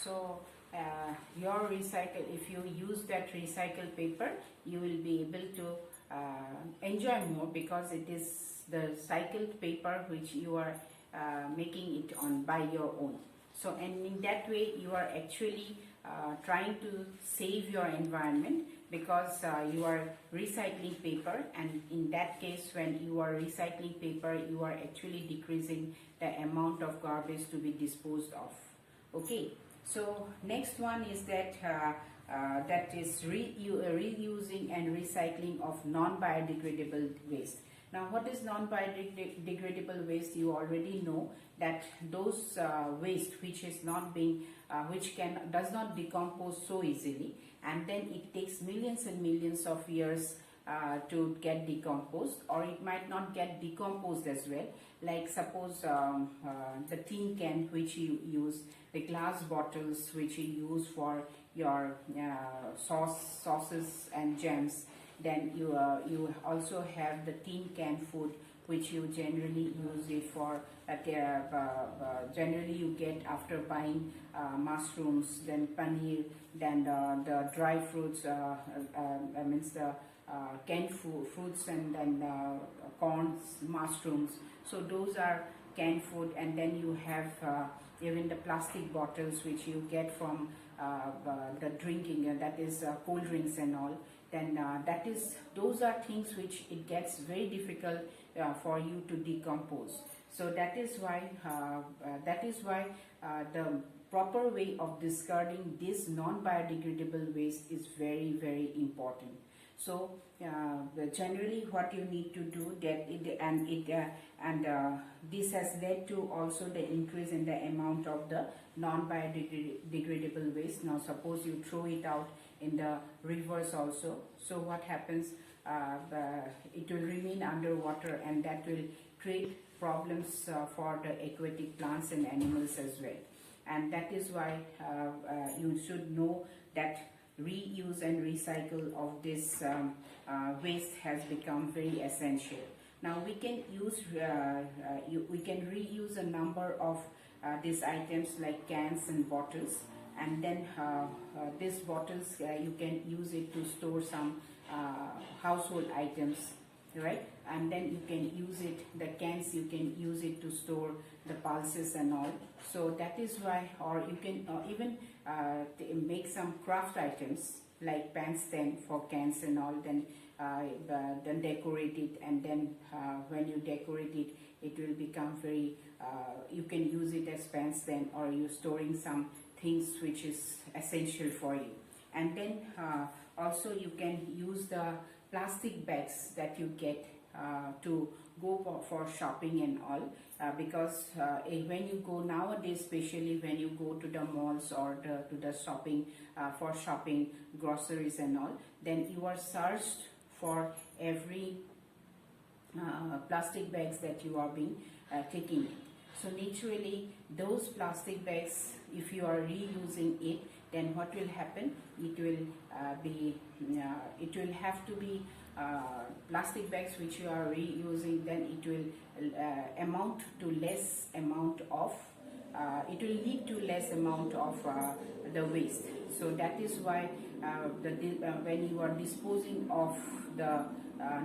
So your recycle, if you use that recycled paper, you will be able to enjoy more, because it is the cycled paper which you are making it on by your own. So, and in that way you are actually trying to save your environment, because you are recycling paper, and in that case when you are recycling paper, you are actually decreasing the amount of garbage to be disposed of. Okay, so next one is that that is reusing and recycling of non-biodegradable waste. Now, what is non-biodegradable waste? You already know that those waste which is not being, does not decompose so easily, and then it takes millions and millions of years to get decomposed, or it might not get decomposed as well. Like suppose the tin can which you use, the glass bottles which you use for your sauces and jams. Then you also have the tin can food which you generally use it for. Generally you get after buying mushrooms, then paneer, then the dry fruits, means the canned fruits, and then corns, mushrooms. So those are canned food. And then you have even the plastic bottles which you get from the drinking, that is cold drinks and all. Then those are things which it gets very difficult for you to decompose. So that is why the proper way of discarding this non-biodegradable waste is very, very important. So generally what you need to do, this has led to also the increase in the amount of the non-biodegradable waste. Now suppose you throw it out in the rivers also, so what happens? It will remain underwater, and that will create problems for the aquatic plants and animals as well. And that is why you should know that reuse and recycle of this waste has become very essential. Now we can reuse a number of these items like cans and bottles, and then these bottles you can use it to store some household items, right? And then you can use it, the cans, you can use it to store the pulses and all. So that is why, or you can even make some craft items like pan stand for cans and all, then decorate it, and then when you decorate it, it will become very, you can use it as pan stand, or you're storing some things which is essential for you. And then also you can use the plastic bags that you get to go for shopping and all, because when you go nowadays, especially when you go to the malls or to the shopping for shopping groceries and all, then you are searched for every plastic bags that you are being taking. So naturally those plastic bags, if you are reusing it, then what will happen? It will have to be plastic bags which you are reusing. Then it will amount to less amount of, it will lead to less amount of the waste. So that is why when you are disposing of the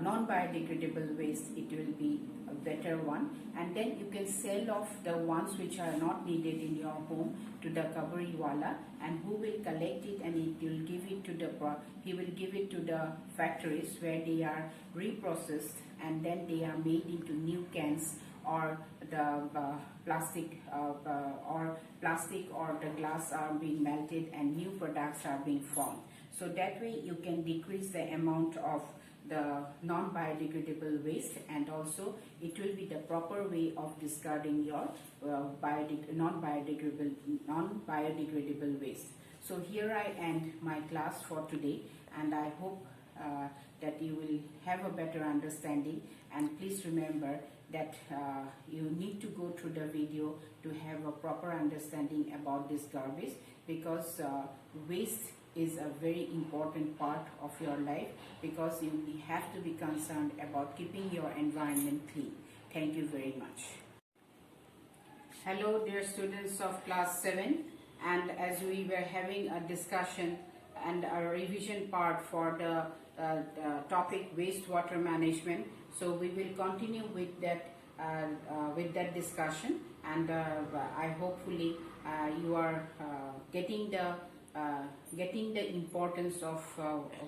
non-biodegradable waste, it will be a better one. And then you can sell off the ones which are not needed in your home to the kabari wala, and who will collect it, and he will give it to the factories where they are reprocessed, and then they are made into new cans, or the plastic or the glass are being melted and new products are being formed. So that way you can decrease the amount of the non-biodegradable waste, and also it will be the proper way of discarding your non-biodegradable waste. So here I end my class for today, and I hope that you will have a better understanding. And please remember that you need to go through the video to have a proper understanding about this garbage, because waste is a very important part of your life, because you have to be concerned about keeping your environment clean. Thank you very much. Hello dear students of class 7 And as we were having a discussion and a revision part for the topic wastewater management, so we will continue with that discussion, and I hopefully you are getting the importance of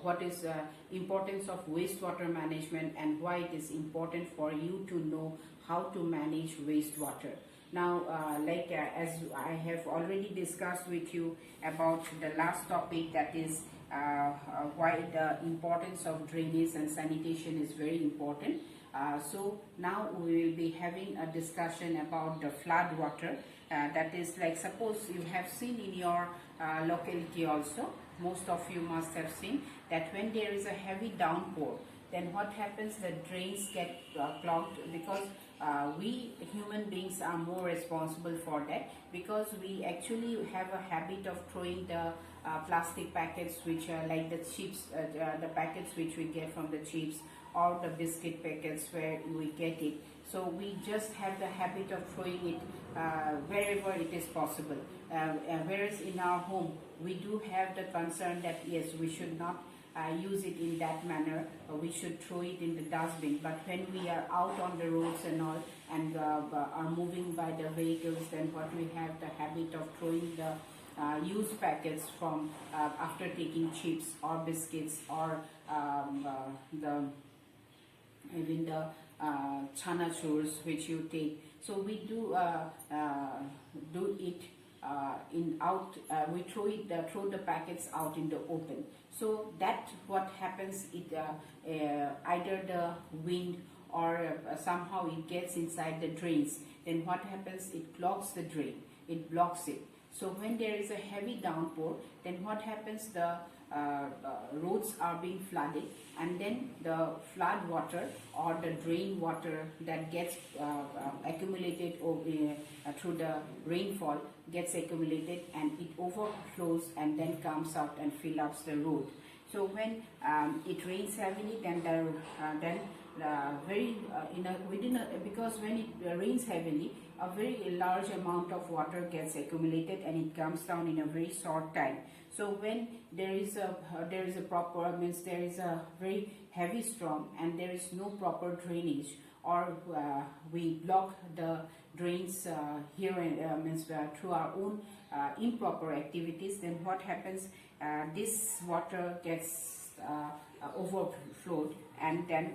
what is importance of wastewater management and why it is important for you to know how to manage wastewater. Now, as I have already discussed with you about the last topic, that is why the importance of drainage and sanitation is very important. So now we will be having a discussion about the flood water. That is, like, suppose you have seen in your locality also, most of you must have seen that when there is a heavy downpour, then what happens, the drains get clogged, because we human beings are more responsible for that, because we actually have a habit of throwing the plastic packets, which are like the chips, the packets which we get from the chips, or the biscuit packets where we get it. So we just have the habit of throwing it wherever it is possible. Whereas in our home, we do have the concern that yes, we should not use it in that manner. We should throw it in the dustbin. But when we are out on the roads and all, and are moving by the vehicles, then what we have the habit of throwing the used packets from after taking chips or biscuits, or even the chana chores which you take. So we do it we throw the packets out in the open. So that what happens, it either the wind or somehow it gets inside the drains. Then what happens, it clogs the drain, it blocks it. So when there is a heavy downpour, then what happens, the roads are being flooded, and then the flood water or the drain water that gets accumulated through the rainfall gets accumulated, and it overflows and then comes out and fills up the road. So when it rains heavily, then because when it rains heavily, a very large amount of water gets accumulated and it comes down in a very short time. So when there is a very heavy storm and there is no proper drainage, or we block the drains here and through our own improper activities, then what happens, this water gets overflowed, and then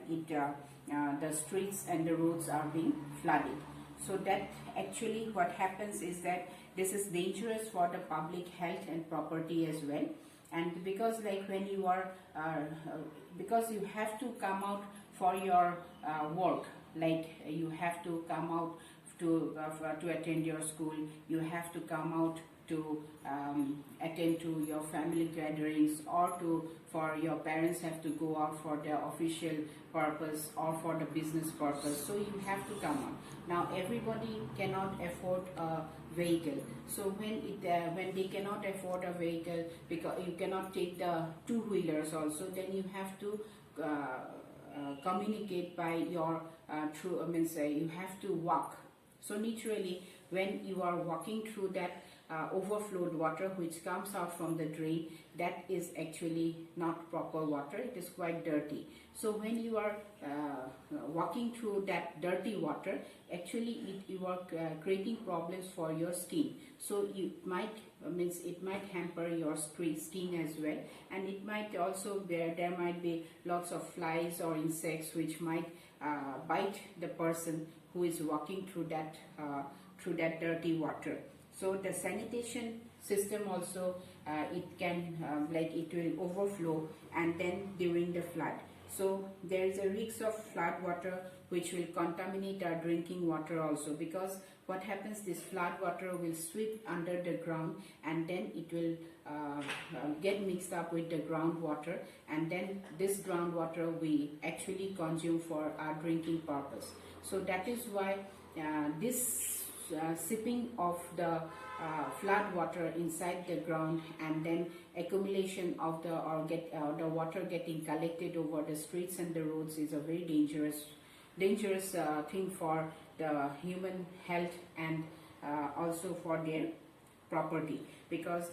the streets and the roads are being flooded. So that actually what happens is that this is dangerous for the public health and property as well. And because like when you are because you have to come out for your work, like you have to come out to attend your school, you have to come out to attend to your family gatherings, or for your parents have to go out for their official purpose or for the business purpose. So you have to come out. Now everybody cannot afford a vehicle. So when they cannot afford a vehicle, because you cannot take the two-wheelers also, then you have to communicate by your you have to walk. So naturally, when you are walking through that overflowed water which comes out from the drain, that is actually not proper water, it is quite dirty. So when you are walking through that dirty water, actually you are creating problems for your skin. So it might hamper your skin as well, and it might also there might be lots of flies or insects which might bite the person who is walking through that dirty water. So the sanitation system also, it can it will overflow, and then during the flood. So there is a risk of flood water which will contaminate our drinking water also, because what happens, this flood water will sweep under the ground, and then it will get mixed up with the groundwater, and then this groundwater we actually consume for our drinking purpose. So that is why this sipping of the flood water inside the ground, and then accumulation of the water getting collected over the streets and the roads is a very dangerous thing for the human health, and also for their property, because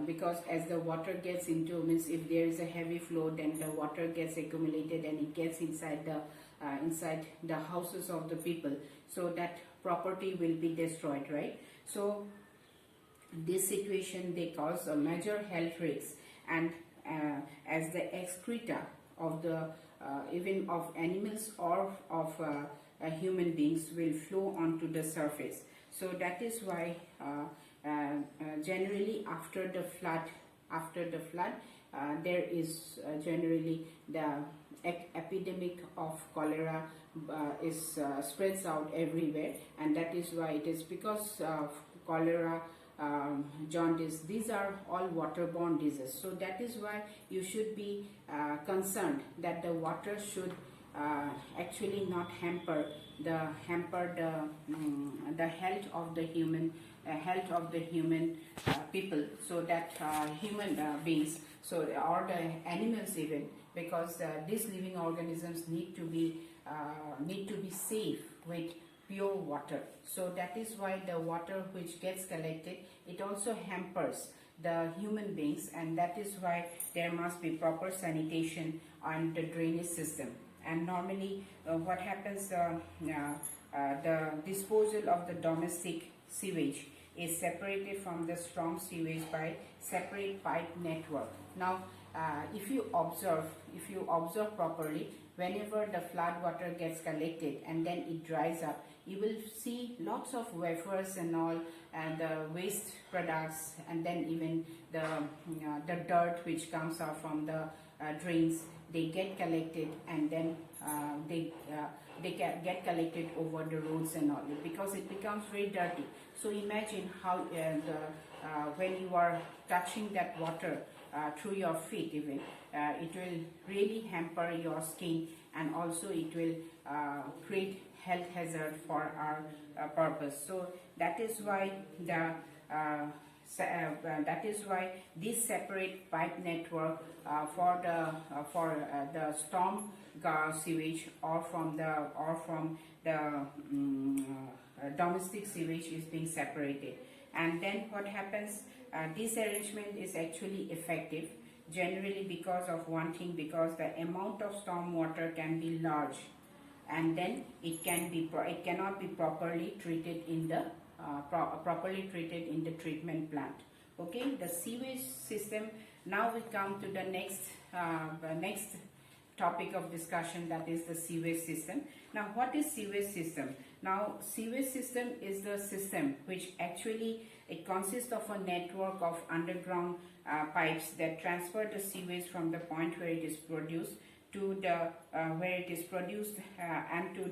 because as the water gets into, means if there is a heavy flow, then the water gets accumulated and it gets inside the houses of the people, so that property will be destroyed, right? So this situation, they cause a major health risks, and as the excreta of the even of animals or of human beings will flow onto the surface. So that is why generally after the flood there is generally the epidemic of cholera is spreads out everywhere, and that is why it is because of cholera, jaundice, these are all waterborne diseases. So that is why you should be concerned that the water should actually not hamper the health of the human people, so that human beings, so or the animals even, because these living organisms need to be safe with pure water. So that is why the water which gets collected, it also hampers the human beings, and that is why there must be proper sanitation on the drainage system. And normally what happens, the disposal of the domestic sewage is separated from the storm sewage by separate pipe network. Now if you observe properly, whenever the flood water gets collected and then it dries up, you will see lots of wafers and all, and the waste products, and then even the dirt which comes out from the drains, they get collected, and then they get collected over the roads and all, because it becomes very dirty. So imagine how when you are touching that water through your feet even, it will really hamper your skin, and also it will create health hazard for our purpose. So that is why this separate pipe network for the storm sewage or from the domestic sewage is being separated. And then what happens, this arrangement is actually effective generally because of one thing, because the amount of storm water can be large, and then it cannot be properly treated in the treatment plant. Okay, the sewage system. Now we come to the next topic of discussion, that is the sewage system. Now what is sewage system? Now sewage system is the system which actually, it consists of a network of underground pipes that transfer the sewage from the point where it is produced to the where it is produced and to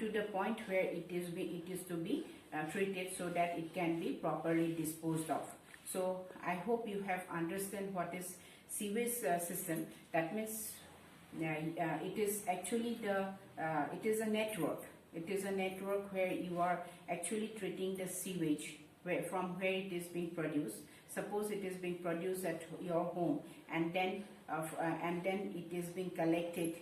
the point where it is to be treated, so that it can be properly disposed of. So I hope you have understand what is sewage system. That means it is actually it is a network. It is a network where you are actually treating the sewage from where it is being produced. Suppose it is being produced at your home, and then it is being collected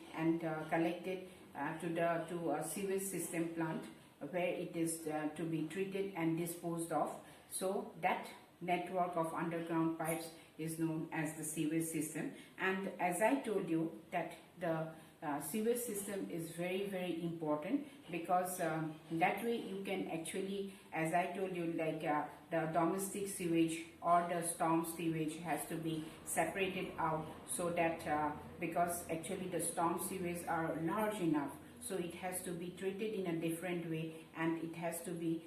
to a sewage system plant where it is to be treated and disposed of. So that network of underground pipes is known as the sewage system. And as I told you that the sewage system is very, very important, because that way you can actually, as I told you, like the domestic sewage or the storm sewage has to be separated out, so that because actually the storm sewage are large enough, so it has to be treated in a different way, and it has to be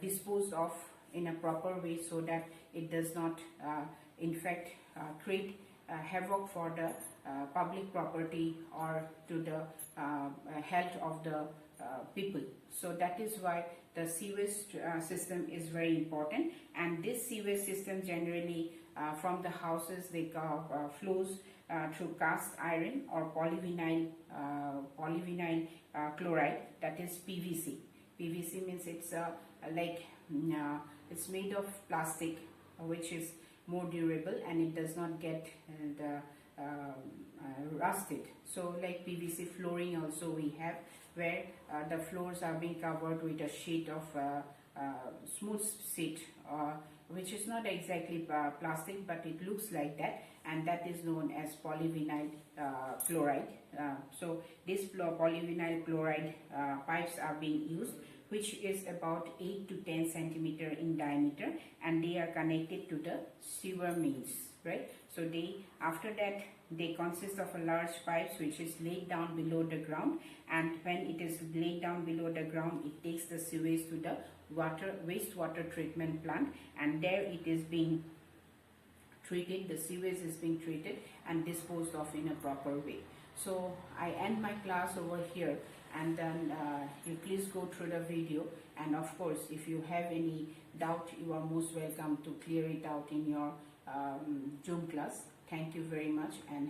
disposed of in a proper way, so that it does not in fact create havoc for the public property or to the health of the people. So that is why the sewage system is very important. And this sewage system generally from the houses, they flows through cast iron or polyvinyl chloride, that is PVC. PVC means it's it's made of plastic, which is more durable, and it does not get rusted. So like PVC flooring also we have, where the floors are being covered with a sheet of smooth sheet, which is not exactly plastic, but it looks like that, and that is known as polyvinyl chloride. So these polyvinyl chloride pipes are being used, which is about 8 to 10 centimeter in diameter, and they are connected to the sewer mains, right? So after that they consist of a large pipes which is laid down below the ground, and when it is laid down below the ground, it takes the sewage to the wastewater treatment plant, and there it is being treated. The sewage is being treated and disposed of in a proper way. So I end my class over here, and then you please go through the video, and of course if you have any doubt, you are most welcome to clear it out in your Zoom class. Thank you very much, and